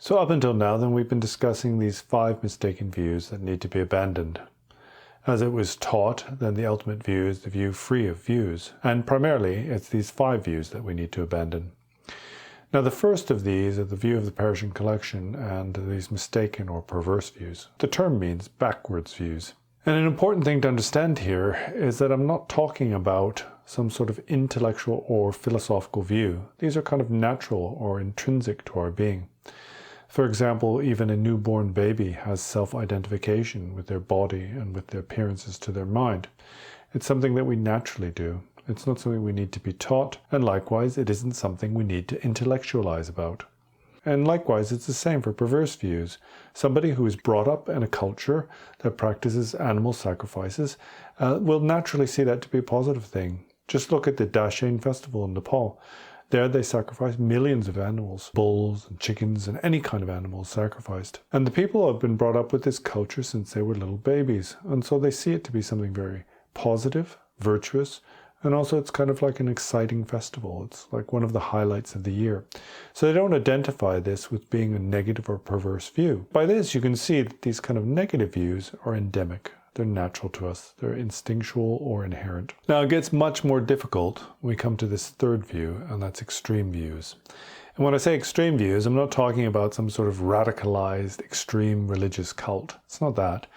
So up until now, then, we've been discussing these 5 mistaken views that need to be abandoned. As it was taught, then the ultimate view is the view free of views. And primarily, it's these 5 views that we need to abandon. Now, the first of these are the view of the perishing collection and these mistaken or perverse views. The term means backwards views. And an important thing to understand here is that I'm not talking about some sort of intellectual or philosophical view. These are kind of natural or intrinsic to our being. For example, even a newborn baby has self-identification with their body and with the appearances to their mind. It's something that we naturally do. It's not something we need to be taught, and likewise, it isn't something we need to intellectualize about. And likewise, it's the same for perverse views. Somebody who is brought up in a culture that practices animal sacrifices will naturally see that to be a positive thing. Just look at the Dashain festival in Nepal. There they sacrifice millions of animals, bulls and chickens and any kind of animals sacrificed. And the people have been brought up with this culture since they were little babies. And so they see it to be something very positive, virtuous, and also it's kind of like an exciting festival. It's like one of the highlights of the year. So they don't identify this with being a negative or perverse view. By this you can see that these kind of negative views are endemic. They're natural to us. They're instinctual or inherent. Now it gets much more difficult when we come to this third view, and that's extreme views. And when I say extreme views, I'm not talking about some sort of radicalized extreme religious cult. It's not that.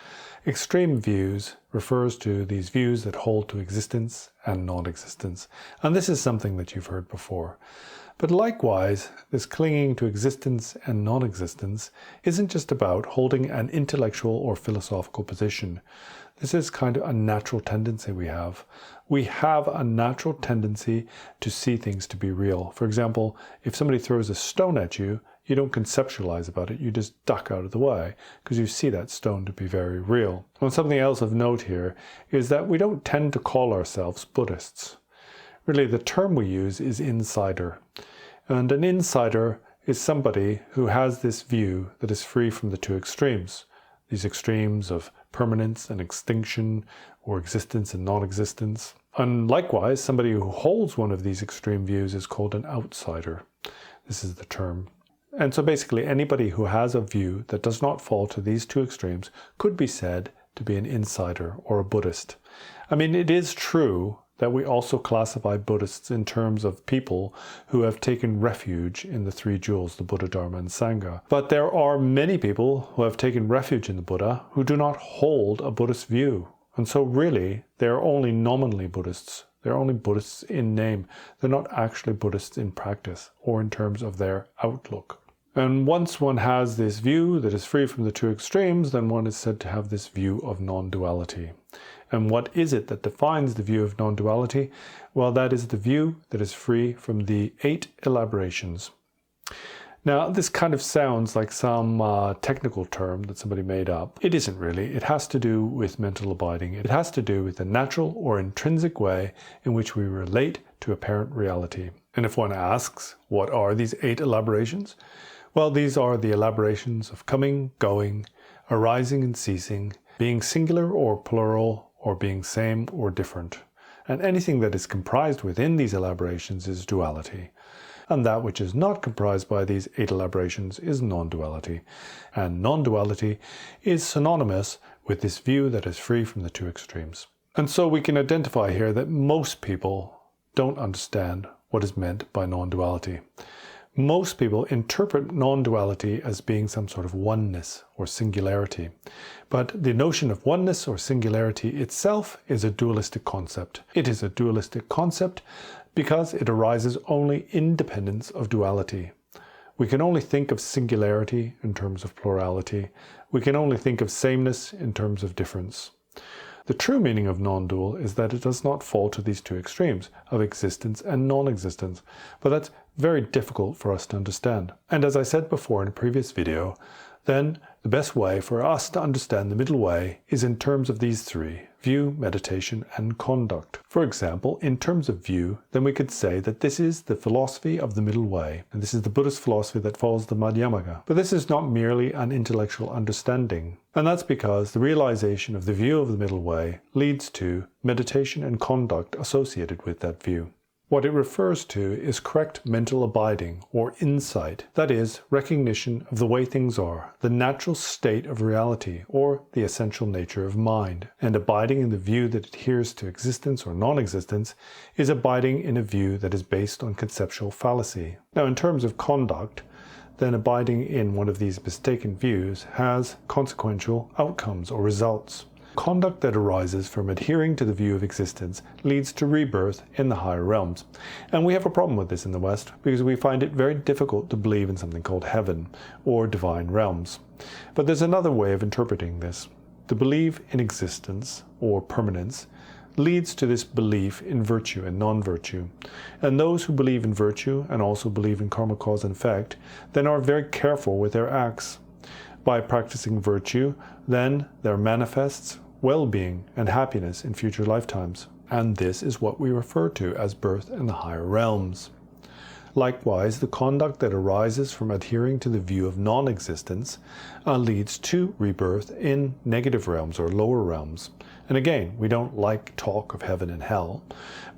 Extreme views refers to these views that hold to existence and non-existence. And this is something that you've heard before. But likewise, this clinging to existence and non-existence isn't just about holding an intellectual or philosophical position. This is kind of a natural tendency we have. We have a natural tendency to see things to be real. For example, if somebody throws a stone at you, you don't conceptualize about it, you just duck out of the way because you see that stone to be very real. And something else of note here is that we don't tend to call ourselves Buddhists. Really, the term we use is insider. And an insider is somebody who has this view that is free from the 2 extremes. These extremes of permanence and extinction, or existence and non-existence. And likewise, somebody who holds one of these extreme views is called an outsider. This is the term. And so basically anybody who has a view that does not fall to these 2 extremes could be said to be an insider or a Buddhist. I mean, it is true that we also classify Buddhists in terms of people who have taken refuge in the 3 jewels, the Buddha, Dharma, and Sangha. But there are many people who have taken refuge in the Buddha who do not hold a Buddhist view. And so really, they're only nominally Buddhists. They're only Buddhists in name. They're not actually Buddhists in practice or in terms of their outlook. And once one has this view that is free from the 2 extremes, then one is said to have this view of non-duality. And what is it that defines the view of non-duality? Well, that is the view that is free from the 8 elaborations. Now, this kind of sounds like some technical term that somebody made up. It isn't really. It has to do with mental abiding. It has to do with the natural or intrinsic way in which we relate to apparent reality. And if one asks, what are these 8 elaborations? Well, these are the elaborations of coming, going, arising and ceasing, being singular or plural, or being same or different. And anything that is comprised within these elaborations is duality. And that which is not comprised by these 8 elaborations is non-duality. And non-duality is synonymous with this view that is free from the 2 extremes. And so we can identify here that most people don't understand what is meant by non-duality. Most people interpret non-duality as being some sort of oneness or singularity. But the notion of oneness or singularity itself is a dualistic concept. It is a dualistic concept because it arises only independent of duality. We can only think of singularity in terms of plurality. We can only think of sameness in terms of difference. The true meaning of non-dual is that it does not fall to these 2 extremes of existence and non-existence, but that's very difficult for us to understand. And as I said before in a previous video, then the best way for us to understand the middle way is in terms of these 3, view, meditation, and conduct. For example, in terms of view, then we could say that this is the philosophy of the middle way, and this is the Buddhist philosophy that follows the Madhyamaka. But this is not merely an intellectual understanding, and that's because the realization of the view of the middle way leads to meditation and conduct associated with that view. What it refers to is correct mental abiding or insight, that is, recognition of the way things are, the natural state of reality or the essential nature of mind. And abiding in the view that adheres to existence or non-existence is abiding in a view that is based on conceptual fallacy. Now, in terms of conduct, then abiding in one of these mistaken views has consequential outcomes or results. Conduct that arises from adhering to the view of existence leads to rebirth in the higher realms. And we have a problem with this in the West because we find it very difficult to believe in something called heaven or divine realms. But there's another way of interpreting this. To believe in existence or permanence leads to this belief in virtue and non-virtue. And those who believe in virtue and also believe in karma, cause and effect then are very careful with their acts. By practicing virtue, then there manifests well-being and happiness in future lifetimes. And this is what we refer to as birth in the higher realms. Likewise, the conduct that arises from adhering to the view of non-existence leads to rebirth in negative realms or lower realms. And again, we don't like talk of heaven and hell,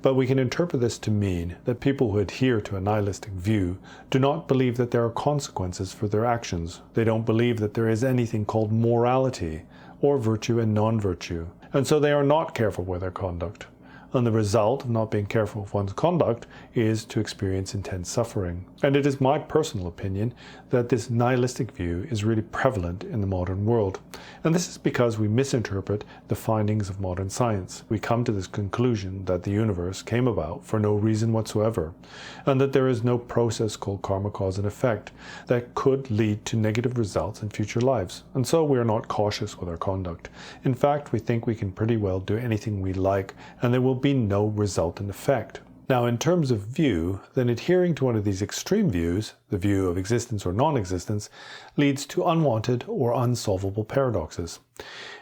but we can interpret this to mean that people who adhere to a nihilistic view do not believe that there are consequences for their actions. They don't believe that there is anything called morality or virtue and non-virtue. And so they are not careful with their conduct. And the result of not being careful with one's conduct is to experience intense suffering. And it is my personal opinion that this nihilistic view is really prevalent in the modern world. And this is because we misinterpret the findings of modern science. We come to this conclusion that the universe came about for no reason whatsoever, and that there is no process called karma, cause and effect that could lead to negative results in future lives. And so we are not cautious with our conduct. In fact, we think we can pretty well do anything we like, and there will be no resultant effect. Now, in terms of view, then adhering to one of these extreme views, the view of existence or non-existence, leads to unwanted or unsolvable paradoxes.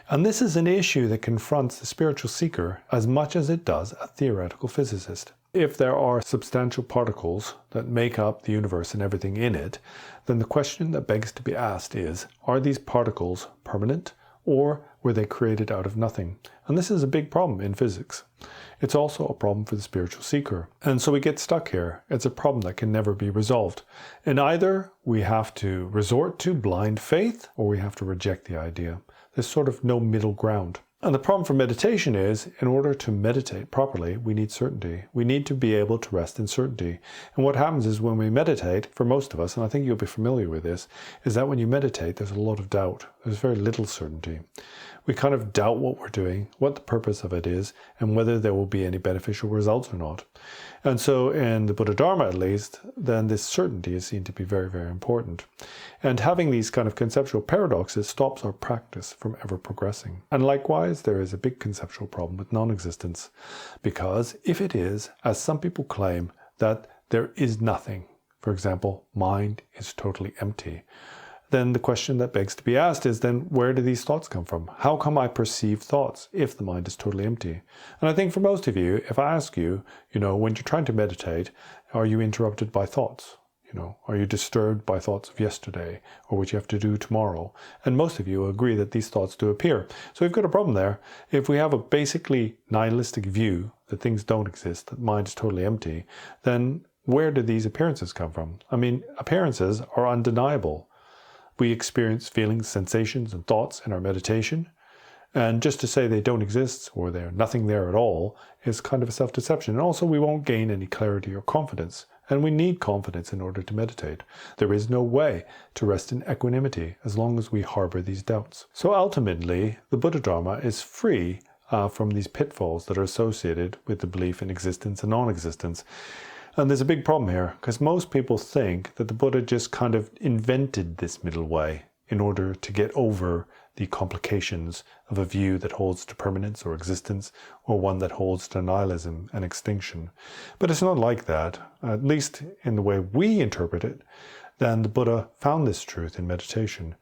And this is an issue that confronts the spiritual seeker as much as it does a theoretical physicist. If there are substantial particles that make up the universe and everything in it, then the question that begs to be asked is, are these particles permanent, or were they created out of nothing? And this is a big problem in physics. It's also a problem for the spiritual seeker. And so we get stuck here. It's a problem that can never be resolved. And either we have to resort to blind faith, or we have to reject the idea. There's sort of no middle ground. And the problem for meditation is, in order to meditate properly, we need certainty. We need to be able to rest in certainty. And what happens is when we meditate, for most of us, and I think you'll be familiar with this, is that when you meditate, there's a lot of doubt. There's very little certainty. We kind of doubt what we're doing, what the purpose of it is, and whether there will be any beneficial results or not. And so in the Buddha Dharma, at least, then this certainty is seen to be very, very important. And having these kind of conceptual paradoxes stops our practice from ever progressing. And likewise, there is a big conceptual problem with non-existence. Because if it is, as some people claim, that there is nothing, for example, mind is totally empty, then the question that begs to be asked is then where do these thoughts come from? How come I perceive thoughts if the mind is totally empty? And I think for most of you, if I ask you, when you're trying to meditate, are you interrupted by thoughts? Are you disturbed by thoughts of yesterday or what you have to do tomorrow? And most of you agree that these thoughts do appear. So we've got a problem there. If we have a basically nihilistic view that things don't exist, that mind is totally empty, then where do these appearances come from? I mean, appearances are undeniable. We experience feelings, sensations, and thoughts in our meditation. And just to say they don't exist or they're nothing there at all is kind of a self-deception. And also we won't gain any clarity or confidence. And we need confidence in order to meditate. There is no way to rest in equanimity as long as we harbor these doubts. So ultimately, the Buddha Dharma is free from these pitfalls that are associated with the belief in existence and non-existence. And there's a big problem here, because most people think that the Buddha just kind of invented this middle way in order to get over the complications of a view that holds to permanence or existence, or one that holds to nihilism and extinction. But it's not like that, at least in the way we interpret it. Then the Buddha found this truth in meditation.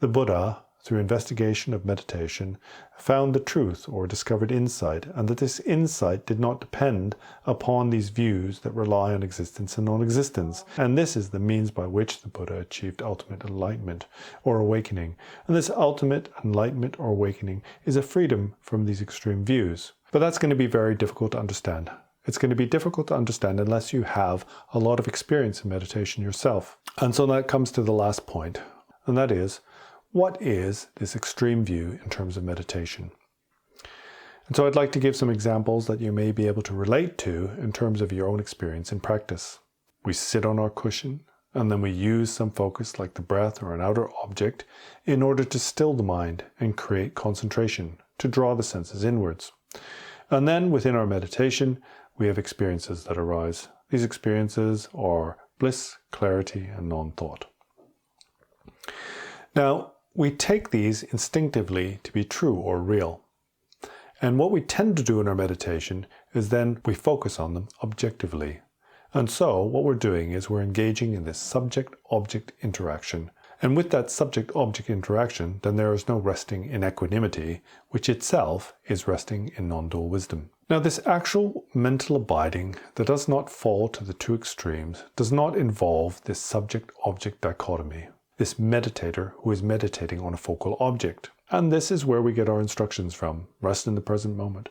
The Buddha, through investigation of meditation, found the truth or discovered insight, and that this insight did not depend upon these views that rely on existence and non-existence. And this is the means by which the Buddha achieved ultimate enlightenment or awakening. And this ultimate enlightenment or awakening is a freedom from these extreme views. But that's going to be very difficult to understand. It's going to be difficult to understand unless you have a lot of experience in meditation yourself. And so that comes to the last point, and that is, what is this extreme view in terms of meditation? And so I'd like to give some examples that you may be able to relate to in terms of your own experience in practice. We sit on our cushion, and then we use some focus like the breath or an outer object in order to still the mind and create concentration, to draw the senses inwards. And then within our meditation, we have experiences that arise. These experiences are bliss, clarity, and non-thought. Now, we take these instinctively to be true or real. And what we tend to do in our meditation is then we focus on them objectively. And so what we're doing is we're engaging in this subject-object interaction. And with that subject-object interaction, then there is no resting in equanimity, which itself is resting in non-dual wisdom. Now, this actual mental abiding that does not fall to the two extremes does not involve this subject-object dichotomy, this meditator who is meditating on a focal object. And this is where we get our instructions from. Rest in the present moment.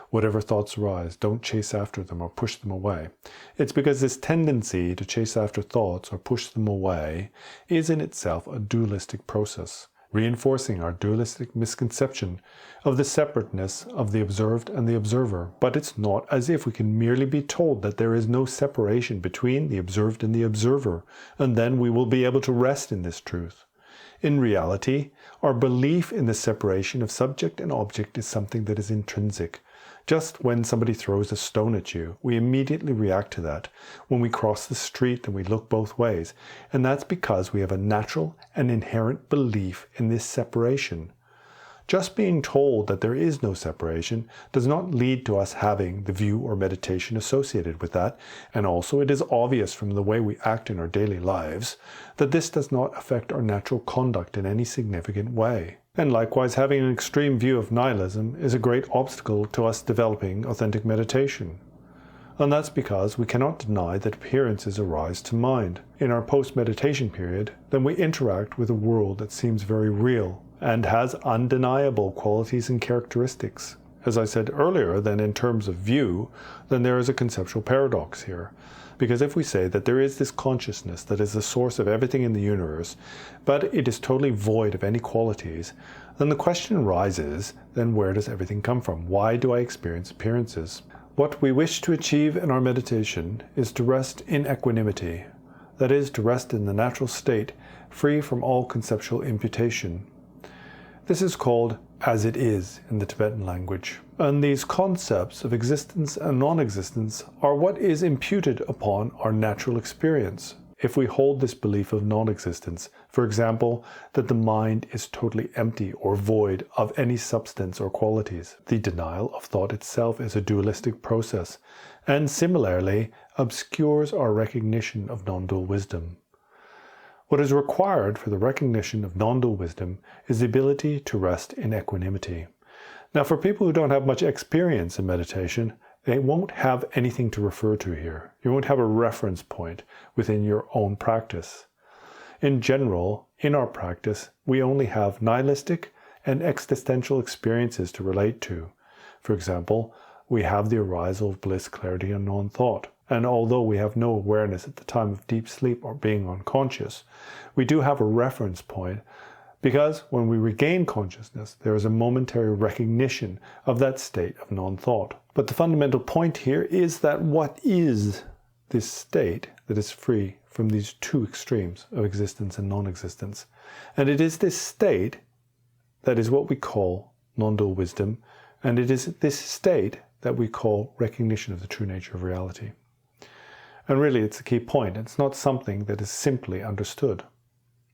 Whatever thoughts arise, don't chase after them or push them away. It's because this tendency to chase after thoughts or push them away is in itself a dualistic process, reinforcing our dualistic misconception of the separateness of the observed and the observer. But it's not as if we can merely be told that there is no separation between the observed and the observer, and then we will be able to rest in this truth. In reality, our belief in the separation of subject and object is something that is intrinsic. Just when somebody throws a stone at you, we immediately react to that. When we cross the street, then we look both ways. And that's because we have a natural and inherent belief in this separation. Just being told that there is no separation does not lead to us having the view or meditation associated with that. And also it is obvious from the way we act in our daily lives that this does not affect our natural conduct in any significant way. And likewise, having an extreme view of nihilism is a great obstacle to us developing authentic meditation. And that's because we cannot deny that appearances arise to mind. In our post-meditation period, then we interact with a world that seems very real and has undeniable qualities and characteristics. As I said earlier, then in terms of view, then there is a conceptual paradox here. Because if we say that there is this consciousness that is the source of everything in the universe, but it is totally void of any qualities, then the question arises, then where does everything come from? Why do I experience appearances? What we wish to achieve in our meditation is to rest in equanimity. That is, to rest in the natural state, free from all conceptual imputation. This is called as it is in the Tibetan language. And these concepts of existence and non-existence are what is imputed upon our natural experience. If we hold this belief of non-existence, for example, that the mind is totally empty or void of any substance or qualities, the denial of thought itself is a dualistic process, and similarly obscures our recognition of non-dual wisdom. What is required for the recognition of non-dual wisdom is the ability to rest in equanimity. Now, for people who don't have much experience in meditation, they won't have anything to refer to here. You won't have a reference point within your own practice. In general, in our practice, we only have nihilistic and existential experiences to relate to. For example, we have the arisal of bliss, clarity, and non-thought. And although we have no awareness at the time of deep sleep or being unconscious, we do have a reference point because when we regain consciousness, there is a momentary recognition of that state of non-thought. But the fundamental point here is that what is this state that is free from these two extremes of existence and non-existence? And it is this state that is what we call non-dual wisdom, and it is this state that we call recognition of the true nature of reality. And really, it's a key point. It's not something that is simply understood.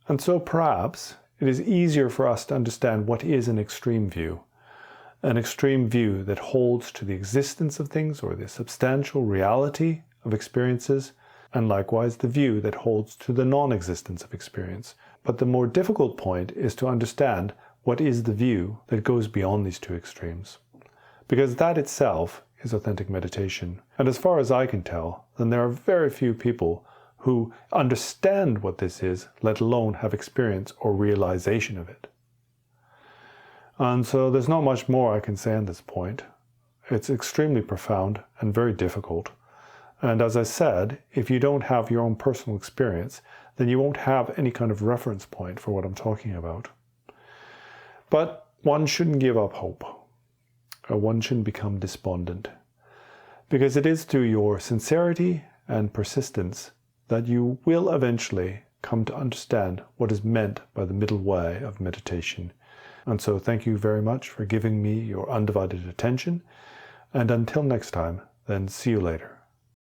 And so perhaps it is easier for us to understand what is an extreme view that holds to the existence of things or the substantial reality of experiences, and likewise the view that holds to the non-existence of experience. But the more difficult point is to understand what is the view that goes beyond these two extremes. Because that itself is authentic meditation. And as far as I can tell, then there are very few people who understand what this is, let alone have experience or realization of it. And so there's not much more I can say on this point, It's extremely profound and very difficult. And as I said, if you don't have your own personal experience, then you won't have any kind of reference point for what I'm talking about. But one shouldn't give up hope, or one shouldn't become despondent, because it is through your sincerity and persistence that you will eventually come to understand what is meant by the middle way of meditation. And so thank you very much for giving me your undivided attention. And until next time, then see you later.